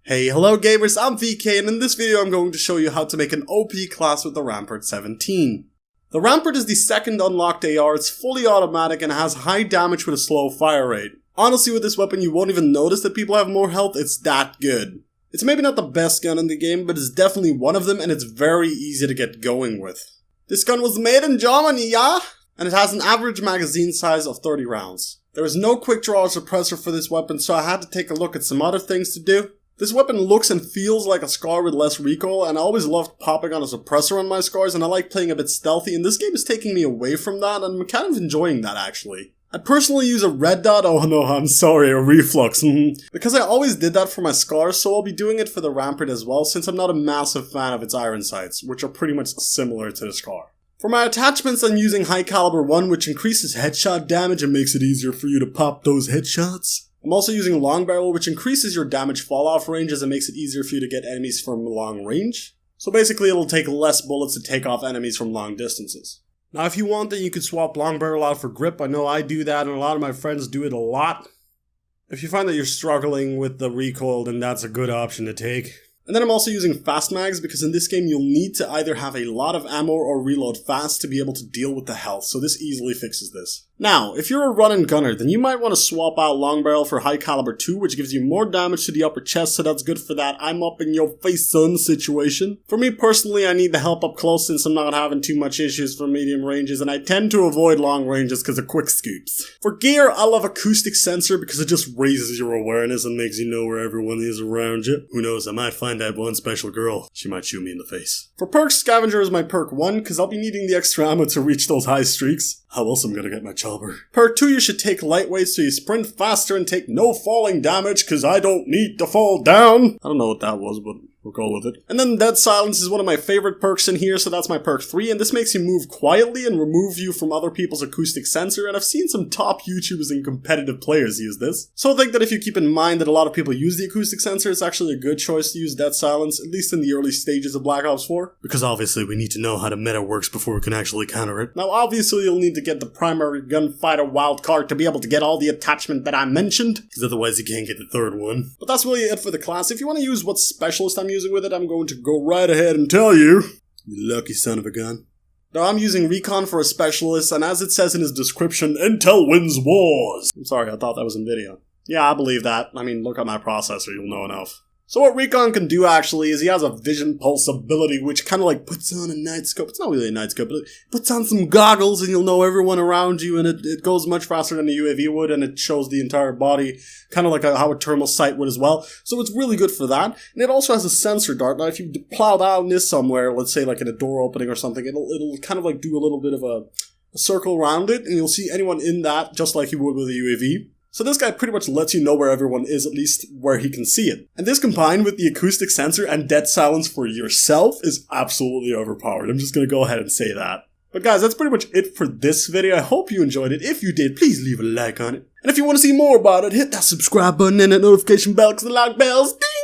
Hey, hello gamers, I'm VK, and in this video I'm going to show you how to make an OP class with the RAMPART 17. The RAMPART is the second unlocked AR, it's fully automatic and has high damage with a slow fire rate. Honestly, with this weapon you won't even notice that people have more health, it's that good. It's maybe not the best gun in the game, but it's definitely one of them and it's very easy to get going with. This gun was made in Germany, yeah? And it has an average magazine size of 30 rounds. There is no quick draw suppressor for this weapon, so I had to take a look at some other things to do. This weapon looks and feels like a SCAR with less recoil, and I always loved popping on a suppressor on my SCARs, and I like playing a bit stealthy, and this game is taking me away from that, and I'm kind of enjoying that actually. I personally use a red dot, oh no, I'm sorry, a reflux, because I always did that for my SCARs, so I'll be doing it for the RAMPART as well, since I'm not a massive fan of its iron sights, which are pretty much similar to the SCAR. For my attachments, I'm using high caliber 1, which increases headshot damage and makes it easier for you to pop those headshots. I'm also using long barrel, which increases your damage fall-off ranges and makes it easier for you to get enemies from long range. So basically it'll take less bullets to take off enemies from long distances. Now if you want, then you could swap long barrel out for grip. I know I do that and a lot of my friends do it a lot. If you find that you're struggling with the recoil, then that's a good option to take. And then I'm also using fast mags because in this game you'll need to either have a lot of ammo or reload fast to be able to deal with the health, so this easily fixes this. Now, if you're a run and gunner, then you might want to swap out long barrel for high caliber 2, which gives you more damage to the upper chest, so that's good for that I'm up in your face son situation. For me personally, I need the help up close since I'm not having too much issues for medium ranges, and I tend to avoid long ranges because of quick scoops. For gear, I love acoustic sensor because it just raises your awareness and makes you know where everyone is around you. Who knows, I might find that one special girl. She might shoot me in the face. For perks, Scavenger is my perk 1 because I'll be needing the extra ammo to reach those high streaks. How else am I gonna get my chopper? Perk 2, you should take lightweight so you sprint faster and take no falling damage because I don't need to fall down. I don't know what that was, but we'll go with it. And then Dead Silence is one of my favorite perks in here, so that's my perk 3, and this makes you move quietly and remove you from other people's acoustic sensor, and I've seen some top YouTubers and competitive players use this. So I think that if you keep in mind that a lot of people use the acoustic sensor, it's actually a good choice to use Dead Silence, at least in the early stages of Black Ops 4. Because obviously we need to know how the meta works before we can actually counter it. Now obviously you'll need to get the primary gunfighter wildcard to be able to get all the attachment that I mentioned, because otherwise you can't get the third one. But that's really it for the class. If you want to use what specialist I'm using with it, I'm going to go right ahead and tell you. You lucky son of a gun. Now I'm using Recon for a specialist, and as it says in his description, Intel wins wars. I'm sorry, I thought that was in video. Yeah, I believe that. I mean, look at my processor, you'll know enough. So what Recon can do actually is he has a vision pulse ability which kind of like puts on a night scope. It's not really a night scope, but it puts on some goggles and you'll know everyone around you, and it goes much faster than a UAV would, and it shows the entire body, kind of like how a thermal sight would as well. So it's really good for that. And it also has a sensor dart. Now if you plow down this somewhere, let's say like in a door opening or something, it'll kind of like do a little bit of a circle around it, and you'll see anyone in that just like you would with a UAV. So this guy pretty much lets you know where everyone is, at least where he can see it. And this combined with the acoustic sensor and Dead Silence for yourself is absolutely overpowered. I'm just gonna go ahead and say that. But guys, that's pretty much it for this video. I hope you enjoyed it. If you did, please leave a like on it. And if you want to see more about it, hit that subscribe button and that notification bell because the like bells ding!